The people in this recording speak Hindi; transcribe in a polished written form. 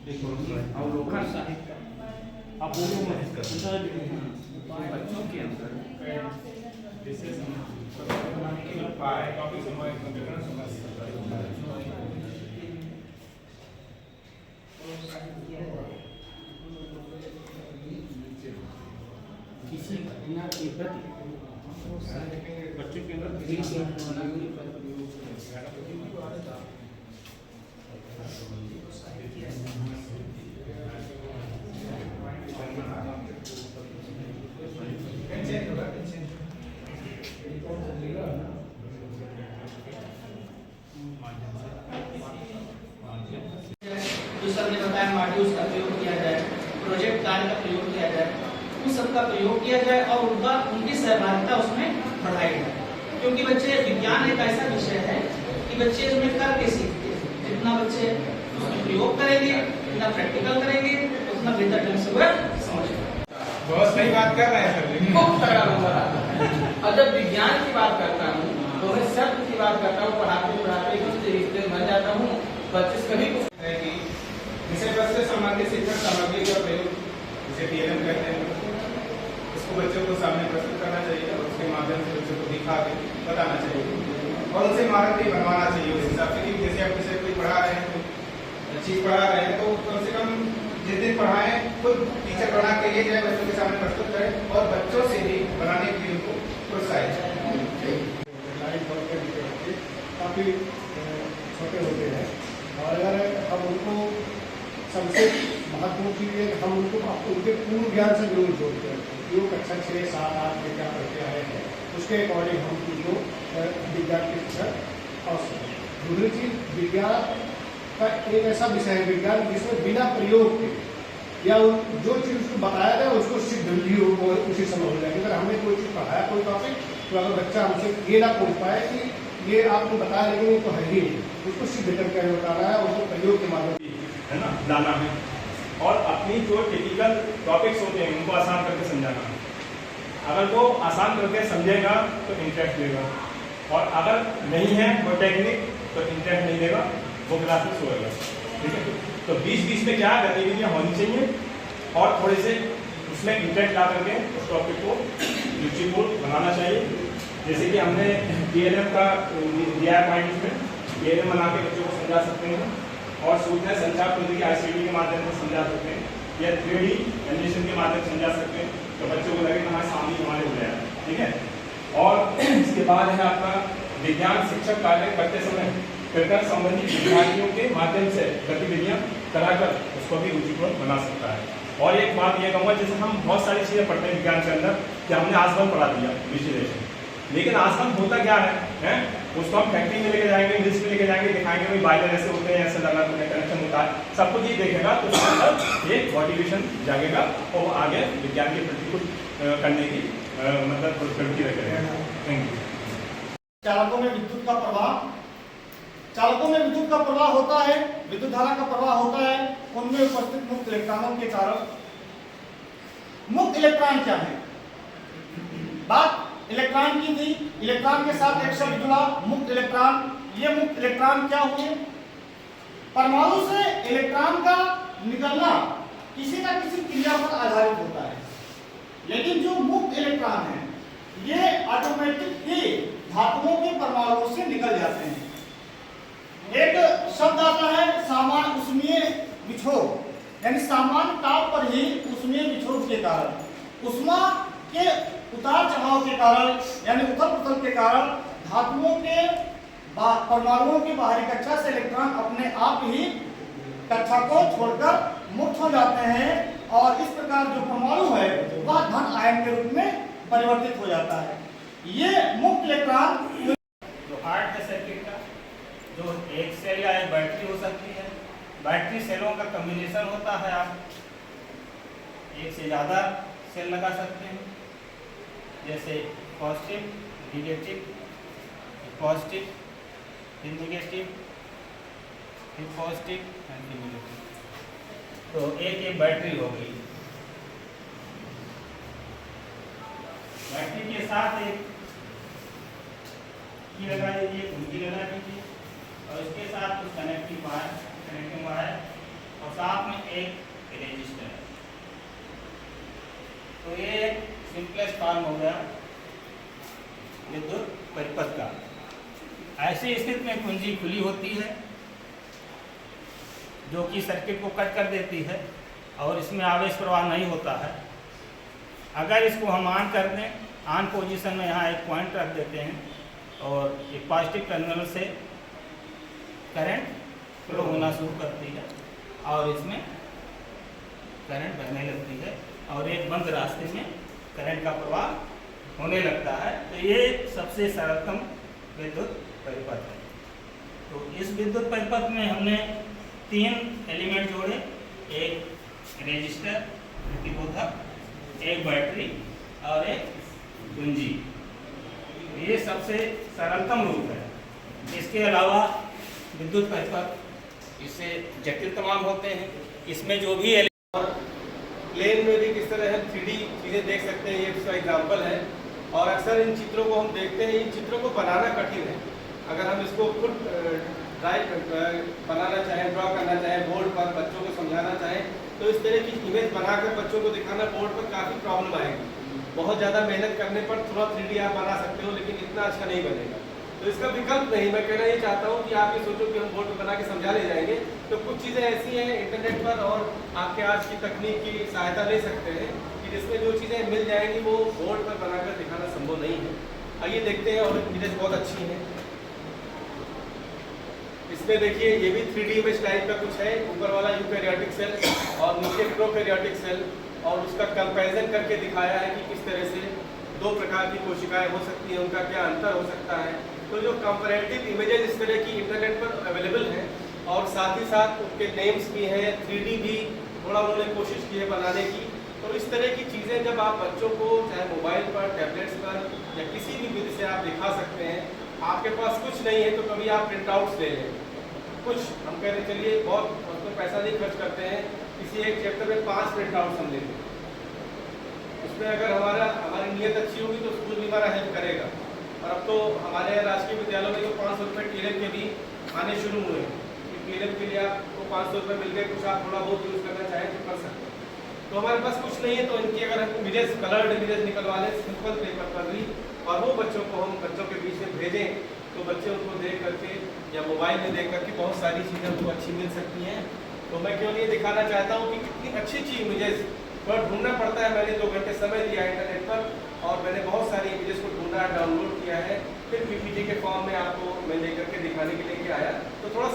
अवलोकन साहित्य आप बोलो बच्चों के अंदर किसी घटना के प्रति बच्चों के अंदर जो सर ने बताया मॉड्यूल्स का प्रयोग किया जाए, प्रोजेक्ट कार्य का प्रयोग किया जाए, उन सब का प्रयोग किया जाए और उनकी सहभागिता उसमें बढ़ाई जाए। क्योंकि बच्चे विज्ञान एक ऐसा विषय है कि बच्चे इसमें करके सीखते हैं। जितना बच्चे उसमें प्रयोग करेंगे, जितना प्रैक्टिकल करेंगे, उतना बेहतर ढंग से वह समझेंगे। बहुत सही बात कर रहे हैं सर। खूब तगड़ा नंबर आता है। और जब विज्ञान की बात करता हूँ तो मैं शब्द की बात करता हूँ, पढ़ाते पढ़ाते रिश्ते बन जाता हूँ। बच्चे कभी विषय वस्तु से संबंधित शिक्षण सामग्री का प्रयोग जिसे टीएलएम कहते हैं, इसको बच्चों को सामने प्रस्तुत करना चाहिए और उसके माध्यम से बच्चों को दिखा के बताना चाहिए और उनसे महारत भी बनवाना चाहिए उस हिसाब से कि जैसे आप विषय कोई पढ़ा रहे हैं, कोई चीज पढ़ा रहे हैं, तो कम से कम जिस दिन पढ़ाएं खुद टीचर बना के ले जाए, बच्चों के सामने प्रस्तुत करें और बच्चों से भी बनाने के लिए उनको प्रोत्साहित करें। काफ़ी छोटे होते हैं और अगर हम उनको सबसे महत्वपूर्ण चीज़ है हम उनको उनके पूर्ण ज्ञान से जरूर जोड़ते हैं। जो कक्षा 6, 7, 8 में क्या पढ़ते आए हैं उसके अकॉर्डिंग हम उनको विज्ञान की शिक्षा आवश्यक है। दूसरी चीज़, विज्ञान का एक ऐसा विषय है विज्ञान जिसमें बिना प्रयोग के या जो चीज़ उसको बताया जाए उसको सिद्ध भी हो उसी समय हो जाएगी। अगर हमने कोई चीज़ पढ़ाया कोई टॉपिक तो अगर बच्चा हमसे ये ना पूछ पाए कि ये आपने बताया लेकिन ये तो है ही नहीं, उसको सिद्ध करके बताना है, उसको प्रयोग के माध्यम है ना लाना है और अपनी जो टिपिकल टॉपिक्स होते हैं उनको आसान करके समझाना है। अगर वो आसान करके समझेगा तो इंटरेस्ट लेगा और अगर नहीं है वो टेक्निक तो इंटरेस्ट नहीं लेगा, वो क्लास में सोएगा। ठीक है, तो बीच बीच में क्या गतिविधियाँ होनी चाहिए और थोड़े से उसमें इंटरेस्ट ला करके उस टॉपिक को रुचिपूर्ण बनाना चाहिए। जैसे कि हमने टीएलएम का दिया है पॉइंट में, टीएलएम बना के बच्चों को समझा सकते हैं और सूचना संचार प्रौद्योगिकी आईसीटी के माध्यम से समझा सकते हैं या 3D एनिमेशन के माध्यम से समझा सकते हैं, तो बच्चों को लगे हमारे सामने हमारे हो जाए। ठीक है, और इसके बाद है आपका विज्ञान शिक्षक कार्य करते समय प्रकार संबंधित विद्यार्थियों के माध्यम से गतिविधियाँ कराकर उसको भी रुचिपूर्ण बना सकता है। और एक बात ये कहूँगा, जैसे हम बहुत सारी चीज़ें पढ़ते हैं विज्ञान के अंदर कि हमने आसमान पढ़ा दिया विश्लेषण, लेकिन आसमान होता क्या है? उसको हम फैक्ट्री में लेके जाएंगे, इंग्लिश में लेके जाएंगे, दिखाएंगे भाई बाइलर ऐसे होते हैं, ऐसे लगा कनेक्शन होता है, सब कुछ ये देखेगा तो उसके अंदर एक मोटिवेशन जागेगा और वो आगे विज्ञान के प्रति कुछ करने की मतलब प्रवृत्ति रखेगा। Thank you. चालकों में विद्युत का प्रवाह होता है, विद्युत धारा का प्रवाह होता है उनमें उपस्थित मुक्त इलेक्ट्रॉनों के कारण। मुक्त इलेक्ट्रॉन क्या है? बात इलेक्ट्रॉन की थी, इलेक्ट्रॉन के साथ एक शब्द जुड़ा मुक्त इलेक्ट्रॉन। ये मुक्त इलेक्ट्रॉन क्या हुए? परमाणु से इलेक्ट्रॉन का निकलना किसी न किसी क्रिया पर आधारित होता है, लेकिन जो मुक्त इलेक्ट्रॉन है ये ऑटोमेटिक ही धातुओं के परमाणुओं से निकल जाते हैं। एक शब्द आता है सामान्य ऊष्मीय विक्षोभ, यानी सामान्य ताप पर ही ऊष्मीय विक्षोभ के कारण, ऊष्मा के उतार चढ़ाव के कारण यानी उथल पुथल के कारण धातुओं के परमाणुओं की बाहरी कक्षा से इलेक्ट्रॉन अपने आप ही कक्षा को छोड़कर मुक्त हो जाते हैं और इस प्रकार जो परमाणु है वह धन आयन के रूप में परिवर्तित हो जाता है। ये मुक्त इलेक्ट्रॉन जो हार्ट है सर्किट का, जो एक सेल या एक बैटरी हो सकती है, बैटरी सेलों का कॉम्बिनेशन होता है। आप एक से ज़्यादा सेल लगा सकते हैं, जैसे पॉजिटिव, नेगेटिव, पॉजिटिव, फिर नेगेटिव, फिर पॉजिटिव एंड फिर नेगेटिव। तो एक बैटरी हो गई। बैटरी के साथ एक की लगा दीजिए, कुंडी लगा दीजिए और इसके साथ कुछ कनेक्टिंग वायर और साथ में एक रेजिस्टर है। तो ये एक सिंपलेस्ट फॉर्म हो गया विद्युत परिपथ का। ऐसी स्थिति में कुंजी खुली होती है जो कि सर्किट को कट कर देती है और इसमें आवेश प्रवाह नहीं होता है। अगर इसको हम ऑन कर दें, ऑन पोजीशन में यहाँ एक पॉइंट रख देते हैं और एक पॉजिटिव टर्मिनल से करंट फ्लो होना शुरू करती है और इसमें करंट बहने लगती है और एक बंद रास्ते में करंट का प्रवाह होने लगता है। तो ये सबसे सरलतम विद्युत परिपथ है। तो इस विद्युत परिपथ में हमने 3 एलिमेंट जोड़े, एक रेजिस्टर प्रतिरोधक, एक बैटरी और एक कुंजी। ये सबसे सरलतम रूप है। इसके अलावा विद्युत परिपथ इससे जटिल तमाम होते हैं। इसमें जो भी प्लेन में भी किस तरह हम 3D चीज़ें देख सकते हैं, ये इसका एग्जाम्पल है। और अक्सर इन चित्रों को हम देखते हैं, इन चित्रों को बनाना कठिन है। अगर हम इसको खुद बनाना चाहें, ड्रॉ करना चाहें, बोर्ड पर बच्चों को समझाना चाहें, तो इस तरह की इमेज बनाकर बच्चों को दिखाना बोर्ड पर काफ़ी प्रॉब्लम आएगी। बहुत ज़्यादा मेहनत करने पर थोड़ा 3D आप बना सकते हो, लेकिन इतना अच्छा नहीं बनेगा। तो इसका विकल्प नहीं, मैं कहना ये चाहता हूँ कि आप ये सोचो कि हम बोर्ड पर बना के समझा ले जाएंगे। तो कुछ चीज़ें ऐसी हैं इंटरनेट पर और आपके आज की तकनीक की सहायता ले सकते हैं कि जिसमें जो चीज़ें मिल जाएंगी वो बोर्ड पर बनाकर दिखाना संभव नहीं है। आइए देखते हैं, और इमेज बहुत अच्छी है। इसमें देखिए ये भी 3D इमेज टाइप का कुछ है। ऊपर वाला यूकैरियोटिक सेल और नीचे प्रोकैरियोटिक सेल, और उसका कंपैरिजन करके दिखाया है कि किस तरह से 2 प्रकार की कोशिकाएं हो सकती हैं, उनका क्या अंतर हो सकता है। तो जो कंपैरेटिव इमेजेस इस तरह की इंटरनेट पर अवेलेबल हैं और साथ ही साथ उनके नेम्स भी हैं, 3D भी थोड़ा उन्होंने कोशिश की है बनाने की। तो इस तरह की चीज़ें जब आप बच्चों को चाहे मोबाइल पर, टैबलेट्स पर या किसी भी विधि से आप दिखा सकते हैं। आपके पास कुछ नहीं है तो कभी आप प्रिंट आउट्स ले लें। कुछ हम कह रहे चलिए बहुत उसमें पैसा नहीं खर्च करते हैं, किसी एक चैप्टर में 5 प्रिंट आउट्स हम लेते हैं। उसमें अगर हमारी नीयत अच्छी होगी तो स्कूल भी हमारा हेल्प करेगा। और अब तो हमारे राजकीय विद्यालयों में तो 500 रुपये TLM के भी आने शुरू हुए हैं। TLM के लिए आपको 500 रुपये मिल गए, कुछ आप थोड़ा बहुत यूज़ करना चाहें तो कर सकते हैं। तो हमारे पास कुछ नहीं है तो इनकी अगर हम इमेजेस, कलर्ड इमेजेस निकलवा लें सिंपल पेपर पर भी, और वो बच्चों के बीच में भेजें, तो बच्चे उनको देख करके या मोबाइल में देख करके बहुत सारी चीज़ें उनको अच्छी मिल सकती हैं। तो मैं केवल ये दिखाना चाहता हूँ कि कितनी अच्छी अच्छी इमेजेस थोड़ा ढूंढना पड़ता है। मैंने 2 घंटे समय दिया इंटरनेट पर और मैंने बहुत सारी इमेजेस को ढूंढा, डाउनलोड किया है, फिर PPT के फॉर्म में आपको मैं लेकर के दिखाने के लिए आया। तो थोड़ा